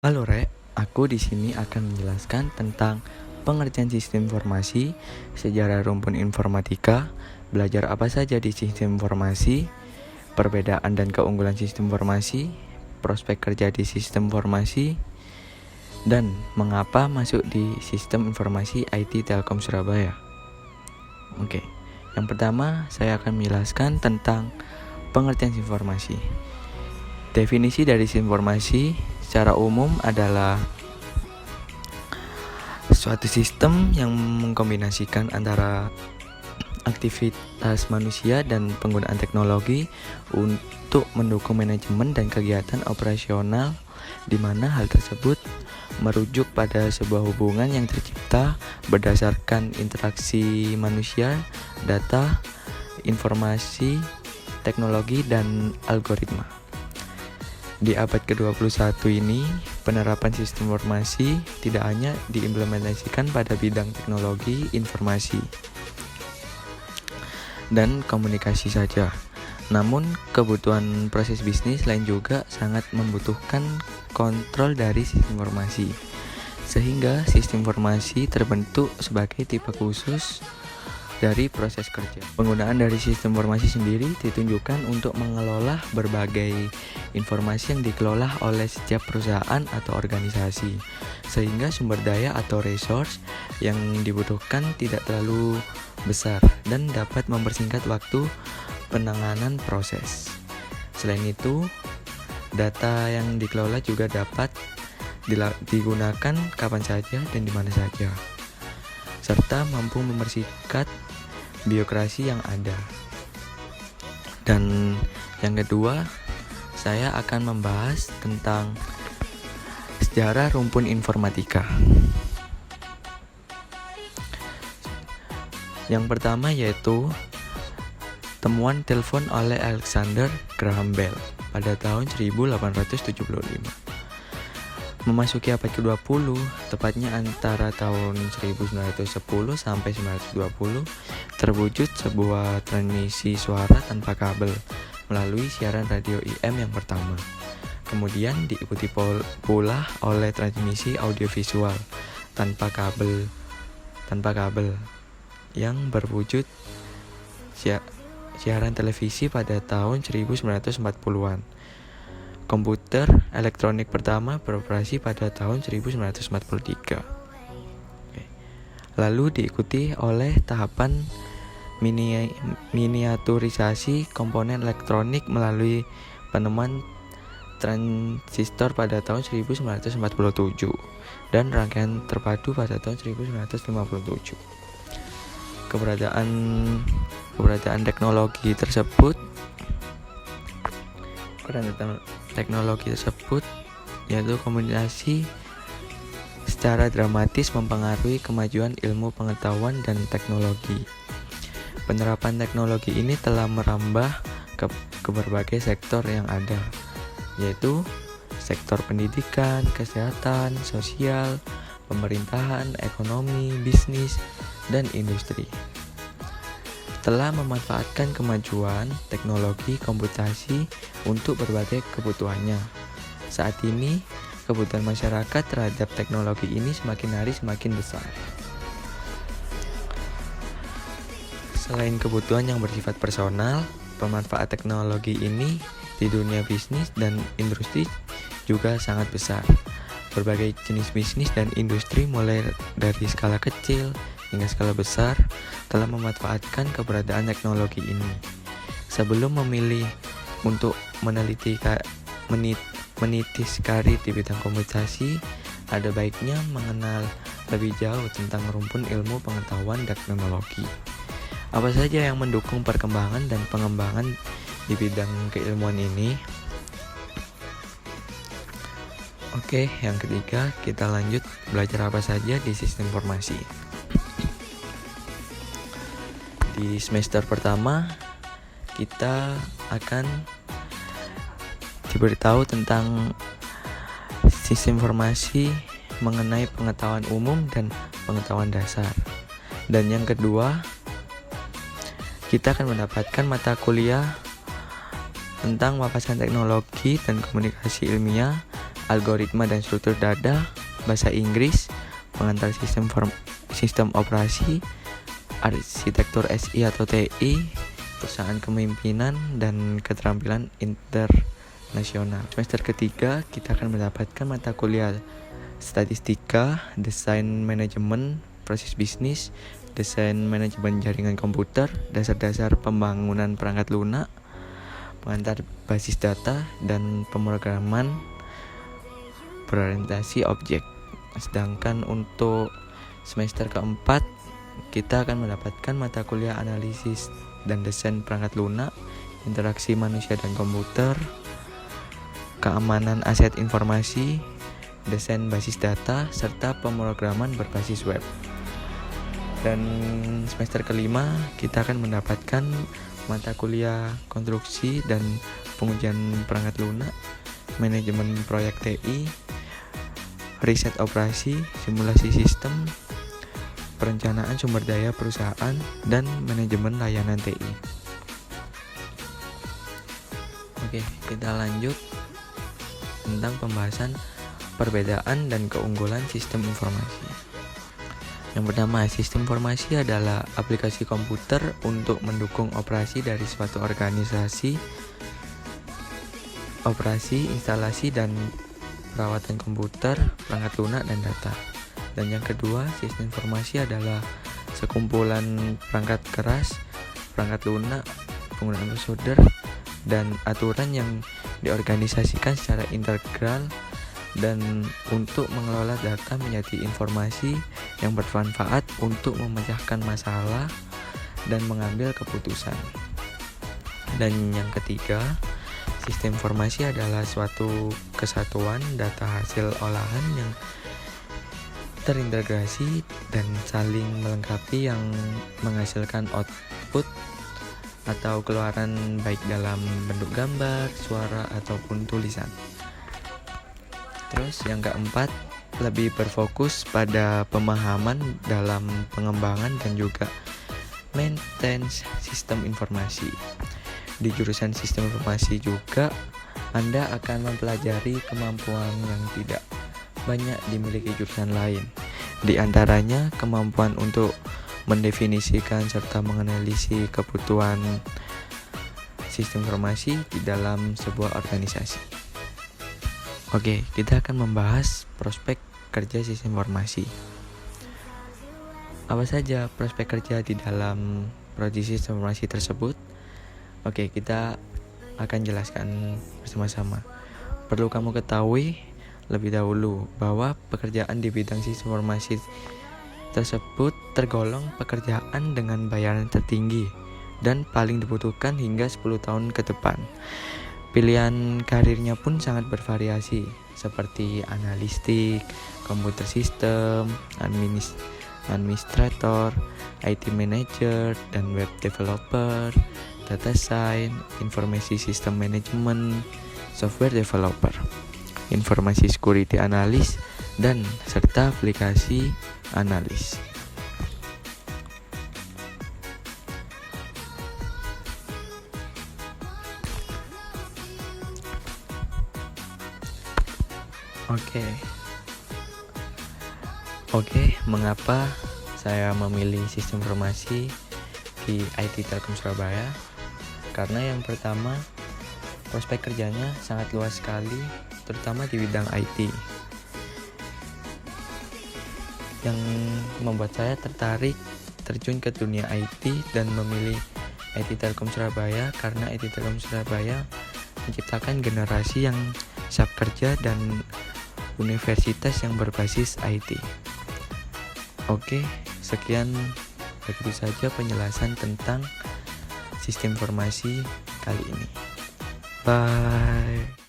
Halo Rek, aku di sini akan menjelaskan tentang pengertian sistem informasi, sejarah rumpun informatika, belajar apa saja di sistem informasi, perbedaan dan keunggulan sistem informasi, prospek kerja di sistem informasi, dan mengapa masuk di sistem informasi IT Telkom Surabaya. Oke, yang pertama saya akan menjelaskan tentang pengertian informasi. Definisi dari informasi secara umum adalah suatu sistem yang mengkombinasikan antara aktivitas manusia dan penggunaan teknologi untuk mendukung manajemen dan kegiatan operasional, di mana hal tersebut merujuk pada sebuah hubungan yang tercipta berdasarkan interaksi manusia, data, informasi, teknologi, dan algoritma. Di abad ke-21 ini, penerapan sistem informasi tidak hanya diimplementasikan pada bidang teknologi, informasi, dan komunikasi saja. Namun, kebutuhan proses bisnis lain juga sangat membutuhkan kontrol dari sistem informasi. Sehingga sistem informasi terbentuk sebagai tipe khusus dari proses kerja. Penggunaan dari sistem informasi sendiri ditunjukkan untuk mengelola berbagai informasi yang dikelola oleh setiap perusahaan atau organisasi, sehingga sumber daya atau resource yang dibutuhkan tidak terlalu besar dan dapat mempersingkat waktu penanganan proses. Selain itu, data yang dikelola juga dapat digunakan kapan saja dan di mana saja, serta mampu mempersingkat birokrasi yang ada. Dan yang kedua, saya akan membahas tentang sejarah rumpun informatika. Yang pertama yaitu temuan telepon oleh Alexander Graham Bell pada tahun 1875. Memasuki abad ke-20, tepatnya antara tahun 1910 sampai 1920, terwujud sebuah transmisi suara tanpa kabel melalui siaran radio IM yang pertama. Kemudian diikuti pula oleh transmisi audiovisual tanpa kabel yang berwujud siaran televisi pada tahun 1940-an. Komputer elektronik pertama beroperasi pada tahun 1943. Lalu diikuti oleh tahapan miniaturisasi komponen elektronik melalui penemuan transistor pada tahun 1947 dan rangkaian terpadu pada tahun 1957. Keberadaan teknologi tersebut yaitu komunikasi secara dramatis mempengaruhi kemajuan ilmu pengetahuan dan teknologi. Penerapan teknologi ini telah merambah ke berbagai sektor yang ada, yaitu sektor pendidikan, kesehatan, sosial, pemerintahan, ekonomi, bisnis, dan industri. Telah memanfaatkan kemajuan teknologi komputasi untuk berbagai kebutuhannya. Saat ini, kebutuhan masyarakat terhadap teknologi ini semakin hari semakin besar. Selain kebutuhan yang bersifat personal, pemanfaat teknologi ini di dunia bisnis dan industri juga sangat besar. Berbagai jenis bisnis dan industri mulai dari skala kecil hingga skala besar telah memanfaatkan keberadaan teknologi ini. Sebelum memilih untuk menitis karir di bidang komunikasi, ada baiknya mengenal lebih jauh tentang rumpun ilmu pengetahuan dan teknologi. Apa saja yang mendukung perkembangan dan pengembangan di bidang keilmuan ini? Oke, yang ketiga, kita lanjut belajar apa saja di sistem informasi. Di semester pertama, kita akan diberitahu tentang sistem informasi mengenai pengetahuan umum dan pengetahuan dasar. Dan yang kedua, kita akan mendapatkan mata kuliah tentang wawasan teknologi dan komunikasi ilmiah algoritma dan struktur data, bahasa Inggris, pengantar sistem operasi, arsitektur SI atau TI, perusahaan kepemimpinan, dan keterampilan internasional. Semester ketiga kita akan mendapatkan mata kuliah statistika, desain manajemen proses bisnis, desain manajemen jaringan komputer, dasar-dasar pembangunan perangkat lunak, pengantar basis data, dan pemrograman berorientasi objek. Sedangkan untuk semester keempat kita akan mendapatkan mata kuliah analisis dan desain perangkat lunak, interaksi manusia dan komputer, keamanan aset informasi, desain basis data, serta pemrograman berbasis web. Dan semester kelima kita akan mendapatkan mata kuliah konstruksi dan pengujian perangkat lunak, manajemen proyek TI, riset operasi, simulasi sistem, perencanaan sumber daya perusahaan, dan manajemen layanan TI. Oke, kita lanjut tentang pembahasan perbedaan dan keunggulan sistem informasi. Yang pertama, sistem informasi adalah aplikasi komputer untuk mendukung operasi dari suatu organisasi, operasi, instalasi, dan perawatan komputer, perangkat lunak, dan data. Dan yang kedua, sistem informasi adalah sekumpulan perangkat keras, perangkat lunak, penggunaan prosedur, dan aturan yang diorganisasikan secara integral dan untuk mengelola data menjadi informasi yang bermanfaat untuk memecahkan masalah dan mengambil keputusan. Dan yang ketiga, sistem informasi adalah suatu kesatuan data hasil olahan yang terintegrasi dan saling melengkapi yang menghasilkan output atau keluaran baik dalam bentuk gambar, suara, ataupun tulisan. Terus yang keempat, lebih berfokus pada pemahaman dalam pengembangan dan juga maintenance sistem informasi. Di jurusan sistem informasi juga Anda akan mempelajari kemampuan yang tidak banyak dimiliki jurusan lain. Di antaranya kemampuan untuk mendefinisikan serta menganalisis kebutuhan sistem informasi di dalam sebuah organisasi. Oke, kita akan membahas prospek kerja sistem informasi. Apa saja prospek kerja di dalam prodi sistem informasi tersebut? Oke, kita akan jelaskan bersama-sama. Perlu kamu ketahui lebih dahulu bahwa pekerjaan di bidang sistem informasi tersebut tergolong pekerjaan dengan bayaran tertinggi dan paling dibutuhkan hingga 10 tahun ke depan. Pilihan karirnya pun sangat bervariasi, seperti analistik, komputer sistem, administrator, IT manager, dan web developer, data science, informasi sistem manajemen, software developer, informasi security analis, dan serta aplikasi analis. Oke, mengapa saya memilih sistem informasi di IT Telkom Surabaya? Karena yang pertama, prospek kerjanya sangat luas sekali, terutama di bidang IT, yang membuat saya tertarik terjun ke dunia IT dan memilih IT Telkom Surabaya karena IT Telkom Surabaya menciptakan generasi yang siap kerja dan universitas yang berbasis IT. Oke, sekian begitu saja penjelasan tentang sistem informasi kali ini. Bye.